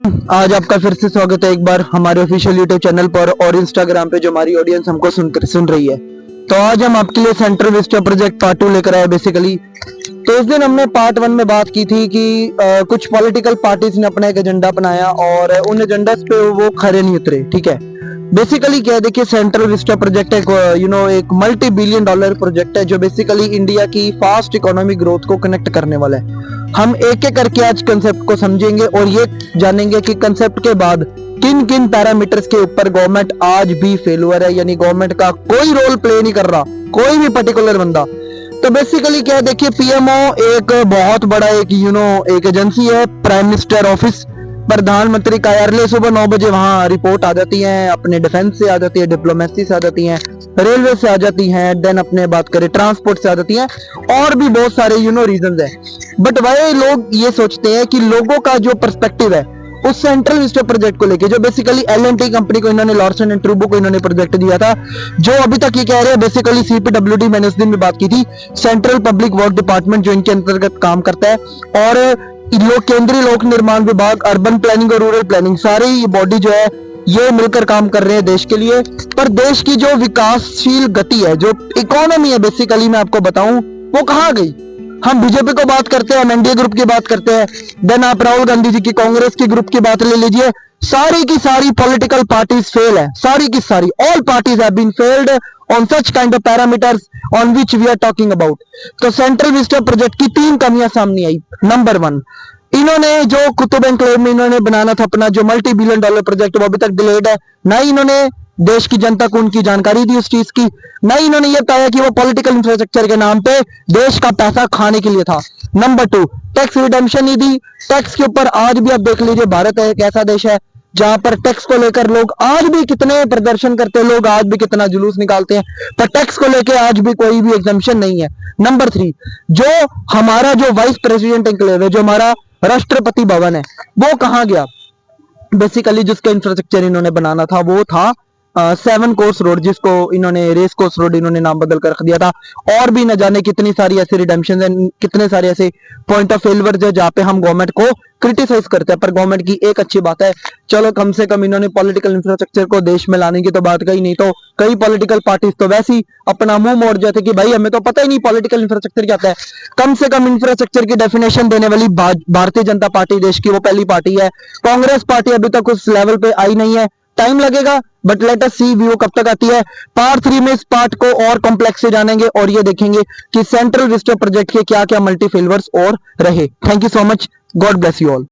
आज आपका फिर से स्वागत है एक बार हमारे ऑफिशियल यूट्यूब चैनल पर और इंस्टाग्राम पे जो हमारी ऑडियंस हमको सुन रही है। तो आज हम आपके लिए सेंट्रल विस्टा प्रोजेक्ट पार्ट 2 लेकर आए बेसिकली। तो उस दिन हमने पार्ट 1 में बात की थी कि कुछ पॉलिटिकल पार्टीज ने अपना एक एजेंडा बनाया और उन एजेंडास पे वो खरे नहीं उतरे। ठीक है, बेसिकली क्या है, देखिए सेंट्रल विस्टा प्रोजेक्ट एक मल्टी बिलियन डॉलर प्रोजेक्ट है जो बेसिकली इंडिया की फास्ट इकोनॉमिक ग्रोथ को कनेक्ट करने वाला है। हम एक एक करके आज कंसेप्ट को समझेंगे और ये जानेंगे कि कंसेप्ट के बाद किन किन पैरामीटर्स के ऊपर गवर्नमेंट आज भी फेलुअर है, यानी गवर्नमेंट का कोई रोल प्ले नहीं कर रहा कोई भी पर्टिकुलर बंदा। तो बेसिकली क्या है, देखिए पीएमओ एक बहुत बड़ा एक एजेंसी है, प्राइम मिनिस्टर ऑफिस, प्रधानमंत्री कार्यालय। सुबह 9 बजे वहां रिपोर्ट आ जाती है, अपने डिफेंस से आ जाती है, डिप्लोमेसी से आ जाती है, रेलवे से आ जाती हैं, देन अपने बात करें ट्रांसपोर्ट से आ जाती हैं, और भी बहुत सारे रीजंस हैं। बट वही लोग ये सोचते हैं कि लोगों का जो पर्सपेक्टिव है उस सेंट्रल विस्टा प्रोजेक्ट को लेके, जो बेसिकली एल&टी कंपनी को इन्होंने, लॉर्सन एंड ट्रूबो को इन्होंने प्रोजेक्ट दिया था, जो अभी तक ये कह रहे हैं बेसिकली सीपीडब्ल्यूडी, मैंने उस दिन भी बात की थी, सेंट्रल पब्लिक वर्क डिपार्टमेंट जो इनके अंतर्गत काम करता है, और लोग केंद्रीय लोक निर्माण विभाग, अर्बन प्लानिंग और रूरल प्लानिंग, सारी ये बॉडी जो है ये मिलकर काम कर रहे हैं देश के लिए। पर देश की जो विकासशील गति है, जो इकोनॉमी है बेसिकली, मैं आपको बताऊं वो कहां गई। हम बीजेपी को बात करते हैं, हम एनडीए ग्रुप की बात करते हैं, देन आप राहुल गांधी जी की कांग्रेस की ग्रुप की बात ले लीजिए, सारी की सारी पॉलिटिकल पार्टीज फेल है, सारी की सारी, all parties have been failed on such kind of parameters on which we are talking about. तो सेंट्रल विस्टा प्रोजेक्ट की 3 कमियां सामने आई। नंबर 1, इन्होंने जो कुतुब एन्क्लेव में इन्होंने बनाना था अपना जो मल्टी बिलियन डॉलर प्रोजेक्ट, वो अभी तक डिलेड है। ना ही इन्होंने देश की जनता को उनकी जानकारी दी उस चीज की, ना ही इन्होंने ये बताया कि वो पॉलिटिकल इंफ्रास्ट्रक्चर के नाम पे देश का पैसा खाने के लिए था। नंबर 2, टैक्स रिडेम्पशन नहीं दी। टैक्स के ऊपर आज भी आप देख लीजिए, भारत एक ऐसा देश है जहां पर टैक्स को लेकर लोग आज भी कितने प्रदर्शन करते हैं, लोग आज भी कितना जुलूस निकालते हैं, पर टैक्स को लेकर आज भी कोई भी एग्जम्पशन नहीं है। नंबर 3, जो हमारा जो वाइस प्रेसिडेंट एन्क्लेव है, जो हमारा राष्ट्रपति भवन है, वो कहां गया। बेसिकली जिसका इंफ्रास्ट्रक्चर इन्होंने बनाना था वो था 7 कोर्स रोड, जिसको इन्होंने रेस कोर्स रोड इन्होंने नाम बदल कर रख दिया था। और भी न जाने कितनी सारी ऐसी रिडेम्पशन है, कितने सारे ऐसे पॉइंट ऑफ फेलियर है जहां पे हम गवर्नमेंट को क्रिटिसाइज करते हैं। पर गवर्नमेंट की एक अच्छी बात है, चलो कम से कम इन्होंने पॉलिटिकल इंफ्रास्ट्रक्चर को देश में लाने की तो बात कही नहीं, तो कई पॉलिटिकल पार्टीज तो वैसे ही अपना मुंह मोड़ जाते कि भाई हमें तो पता ही नहीं पॉलिटिकल इंफ्रास्ट्रक्चर क्या होता है। कम से कम इंफ्रास्ट्रक्चर की डेफिनेशन देने वाली भारतीय जनता पार्टी देश की वो पहली पार्टी है। कांग्रेस पार्टी अभी तक उस लेवल पे आई नहीं है, टाइम लगेगा, बट लेट अस सी वो कब तक आती है। पार्ट 3 में इस पार्ट को और कॉम्प्लेक्स से जानेंगे और ये देखेंगे कि सेंट्रल विस्टा प्रोजेक्ट के क्या क्या मल्टी फेलियर्स और रहे। Thank you so much, God bless you all.